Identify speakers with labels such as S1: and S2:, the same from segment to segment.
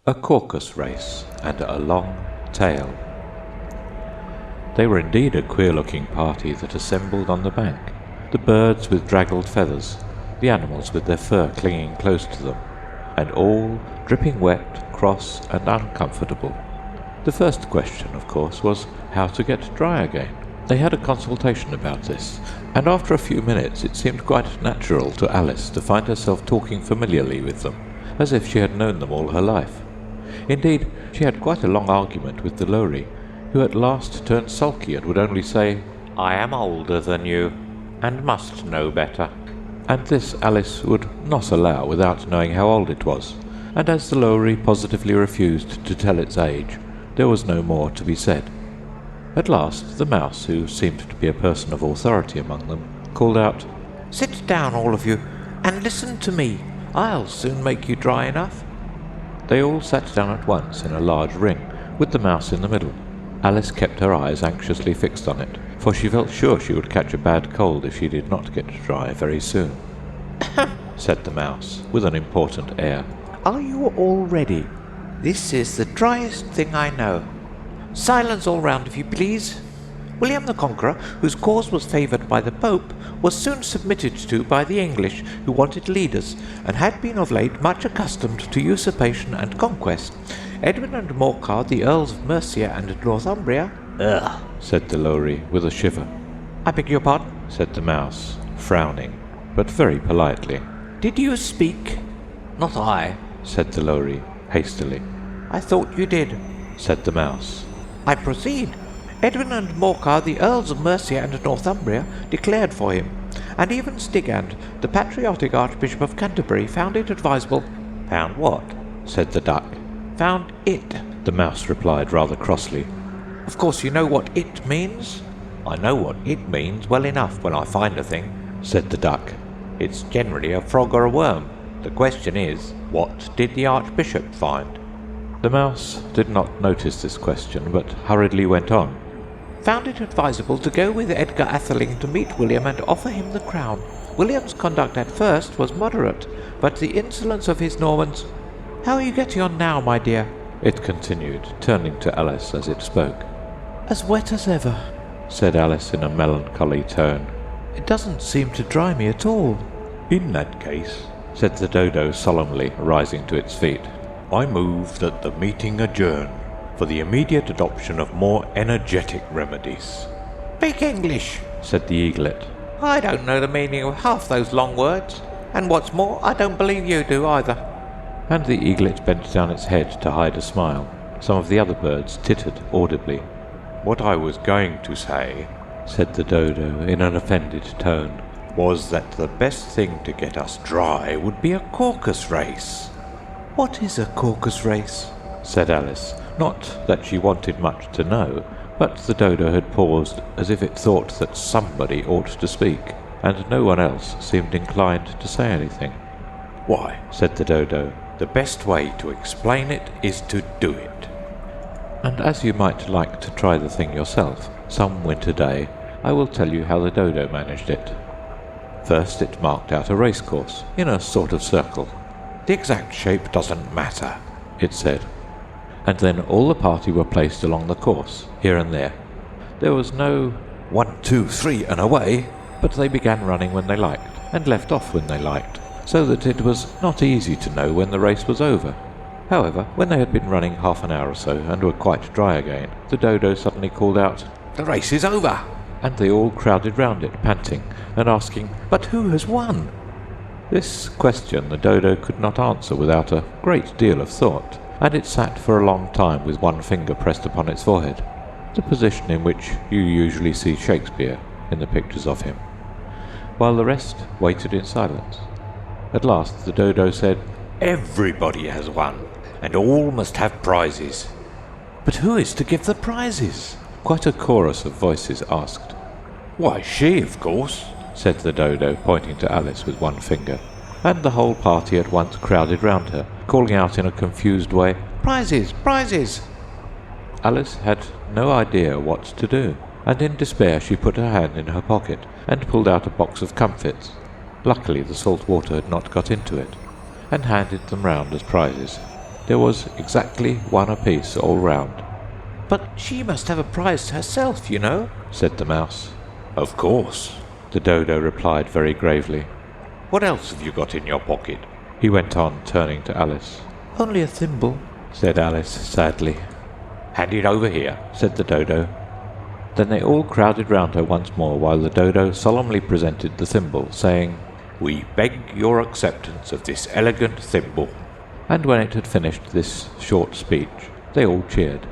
S1: A Caucus Race and a Long Tale. They were indeed a queer-looking party that assembled on the bank, the birds with draggled feathers, the animals with their fur clinging close to them, and all dripping wet, cross, and uncomfortable. The first question, of course, was how to get dry again. They had a consultation about this, and after a few minutes it seemed quite natural to Alice to find herself talking familiarly with them, as if she had known them all her life. Indeed, she had quite a long argument with the Lowry, who at last turned sulky and would only say, "I am older than you, and must know better." And this Alice would not allow without knowing how old it was, and as the Lowry positively refused to tell its age, there was no more to be said. At last the mouse, who seemed to be a person of authority among them, called out, "Sit down, all of you, and listen to me. I'll soon make you dry enough." They all sat down at once in a large ring, with the mouse in the middle. Alice kept her eyes anxiously fixed on it, for she felt sure she would catch a bad cold if she did not get dry very soon. Said the mouse, with an important air. "Are you all ready? This is the driest thing I know. Silence all round, if you please. William the Conqueror, whose cause was favoured by the Pope, was soon submitted to by the English, who wanted leaders, and had been of late much accustomed to usurpation and conquest. Edwin and Morcar, the Earls of Mercia and Northumbria—" "Ugh," said the Lowry, with a shiver. "I beg your pardon?" said the mouse, frowning, but very politely. "Did you speak?" "Not I," said the Lowry, hastily. "I thought you did," said the mouse. "I proceed. Edwin and Morcar, the Earls of Mercia and Northumbria, declared for him, and even Stigand, the patriotic Archbishop of Canterbury, found it advisable—" "Found what?" said the duck. "Found it," the mouse replied rather crossly. "Of course you know what it means?" "I know what it means well enough when I find a thing," said the duck. "It's generally a frog or a worm. The question is, what did the Archbishop find?" The mouse did not notice this question, but hurriedly went on. "Found it advisable to go with Edgar Atheling to meet William and offer him the crown. William's conduct at first was moderate, but the insolence of his Normans— How are you getting on now, my dear?" it continued, turning to Alice as it spoke. "As wet as ever," said Alice in a melancholy tone. "It doesn't seem to dry me at all." "In that case," said the dodo solemnly, rising to its feet, "I move that the meeting adjourn for the immediate adoption of more energetic remedies." "Speak English," said the eaglet. "I don't know the meaning of half those long words, and what's more, I don't believe you do either." And the eaglet bent down its head to hide a smile. Some of the other birds tittered audibly. "What I was going to say," said the dodo in an offended tone, "was that the best thing to get us dry would be a caucus race." "What is a caucus race?" said Alice. Not that she wanted much to know, but the dodo had paused as if it thought that somebody ought to speak, and no one else seemed inclined to say anything. "Why," said the dodo, "the best way to explain it is to do it. And as you might like to try the thing yourself, some winter day, I will tell you how the dodo managed it. First it marked out a racecourse, in a sort of circle. The exact shape doesn't matter, it said. And then all the party were placed along the course, here and there. There was no 1, 2, 3 and away, but they began running when they liked, and left off when they liked, so that it was not easy to know when the race was over. However, when they had been running half an hour or so, and were quite dry again, the dodo suddenly called out, 'The race is over!' And they all crowded round it, panting, and asking, 'But who has won?' This question the dodo could not answer without a great deal of thought, and it sat for a long time with one finger pressed upon its forehead, the position in which you usually see Shakespeare in the pictures of him, while the rest waited in silence. At last the dodo said, 'Everybody has won, and all must have prizes.' 'But who is to give the prizes?' quite a chorus of voices asked. 'Why, she, of course,' said the dodo, pointing to Alice with one finger, and the whole party at once crowded round her, calling out in a confused way, 'Prizes! Prizes!' Alice had no idea what to do, and in despair she put her hand in her pocket and pulled out a box of comfits. Luckily the salt water had not got into it, and handed them round as prizes. There was exactly one apiece all round.
S2: "But she must have a prize herself, you know," said the mouse.
S1: "Of course," the dodo replied very gravely. "What else have you got in your pocket?" he went on, turning to Alice.
S2: "Only a thimble," said Alice sadly.
S1: "Hand it over here," said the dodo. Then they all crowded round her once more while the dodo solemnly presented the thimble, saying, "We beg your acceptance of this elegant thimble." And when it had finished this short speech, they all cheered.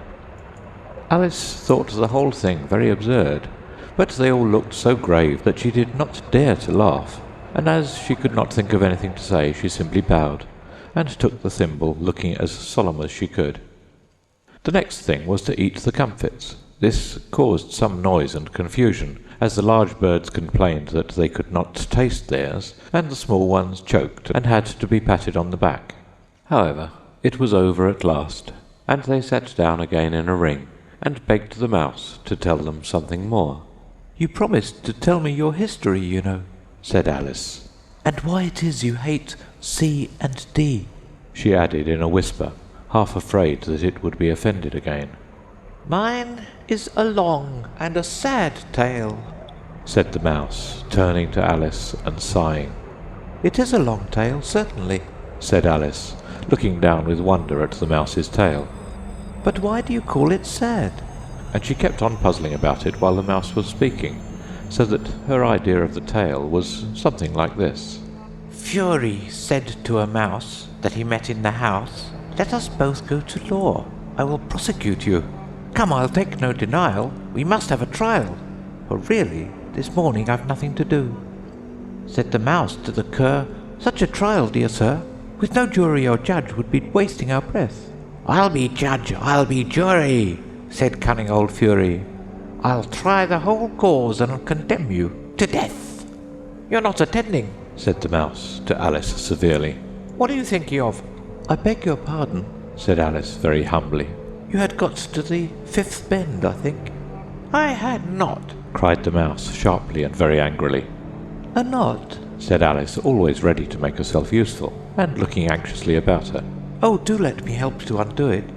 S1: Alice thought the whole thing very absurd, but they all looked so grave that she did not dare to laugh, and as she could not think of anything to say, she simply bowed, and took the thimble, looking as solemn as she could. The next thing was to eat the comfits. This caused some noise and confusion, as the large birds complained that they could not taste theirs, and the small ones choked and had to be patted on the back. However, it was over at last, and they sat down again in a ring, and begged the mouse to tell them something more.
S2: "You promised to tell me your history, you know," said Alice. "And why it is you hate C and D,"
S1: she added in a whisper, half afraid that it would be offended again.
S2: "Mine is a long and a sad tale,"
S1: said the mouse, turning to Alice and sighing.
S2: "It is a long tale, certainly,"
S1: said Alice, looking down with wonder at the mouse's tail.
S2: "But why do you call it sad?"
S1: And she kept on puzzling about it while the mouse was speaking, so that her idea of the tale was something like this.
S2: "Fury said to a mouse that he met in the house, 'Let us both go to law. I will prosecute you. Come, I'll take no denial. We must have a trial. For really, this morning I've nothing to do.' Said the mouse to the cur, 'Such a trial, dear sir, with no jury or judge would be wasting our breath.' 'I'll be judge, I'll be jury,' said cunning old Fury. 'I'll try the whole cause and condemn you to death.' 'You're not attending,' said the mouse to Alice severely. 'What are you thinking of?' 'I beg your pardon,' said Alice very humbly. 'You had got to the fifth bend, I think.' 'I had not,' cried the mouse sharply and very angrily. 'A knot?' said Alice, always ready to make herself useful, and looking anxiously about her. 'Oh, do let me help to undo it.'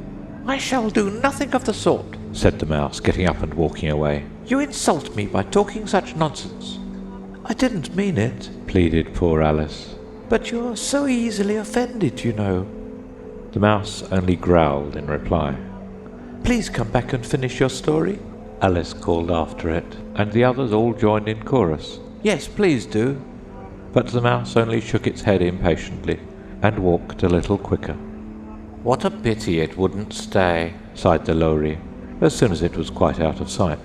S2: 'I shall do nothing of the sort,' said the mouse, getting up and walking away. 'You insult me by talking such nonsense.' 'I didn't mean it,' pleaded poor Alice. 'But you're so easily offended, you know.' The mouse only growled in reply. 'Please come back and finish your story,' Alice called after it, and the others all joined in chorus. 'Yes, please do.' But the mouse only shook its head impatiently, and walked a little quicker. 'What a pity it wouldn't stay,' sighed the lory, as soon as it was quite out of sight.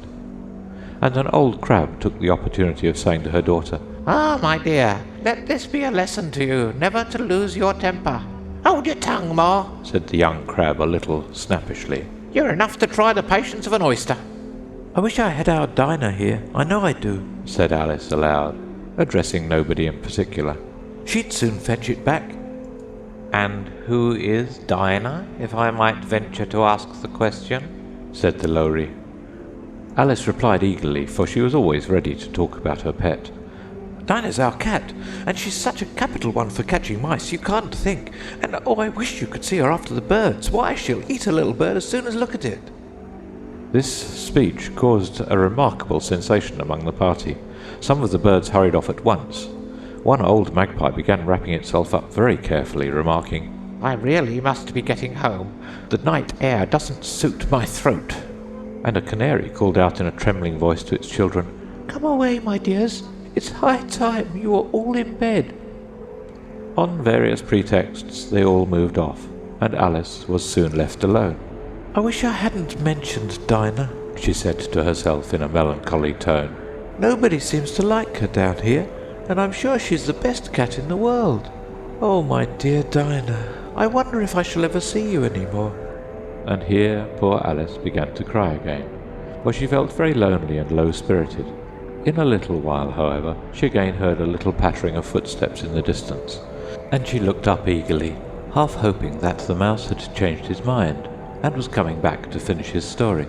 S2: And an old crab took the opportunity of saying to her daughter, 'Ah, my dear, let this be a lesson to you, never to lose your temper.' 'Hold your tongue, Ma,' said the young crab a little snappishly. 'You're enough to try the patience of an oyster.' 'I wish I had our Dinah here, I know I do,' said Alice aloud, addressing nobody in particular. 'She'd soon fetch it back.' 'And who is Dinah, if I might venture to ask the question?' said the lory. Alice replied eagerly, for she was always ready to talk about her pet. 'Dinah's our cat, and she's such a capital one for catching mice, you can't think. And oh, I wish you could see her after the birds. Why, she'll eat a little bird as soon as look at it.' This speech caused a remarkable sensation among the party. Some of the birds hurried off at once. One old magpie began wrapping itself up very carefully, remarking, 'I really must be getting home. The night air doesn't suit my throat.' And a canary called out in a trembling voice to its children, 'Come away, my dears. It's high time you were all in bed.' On various pretexts they all moved off, and Alice was soon left alone. 'I wish I hadn't mentioned Dinah,' she said to herself in a melancholy tone. 'Nobody seems to like her down here, and I'm sure she's the best cat in the world. Oh, my dear Dinah, I wonder if I shall ever see you any more.' And here poor Alice began to cry again, for she felt very lonely and low-spirited. In a little while, however, she again heard a little pattering of footsteps in the distance, and she looked up eagerly, half hoping that the mouse had changed his mind and was coming back to finish his story.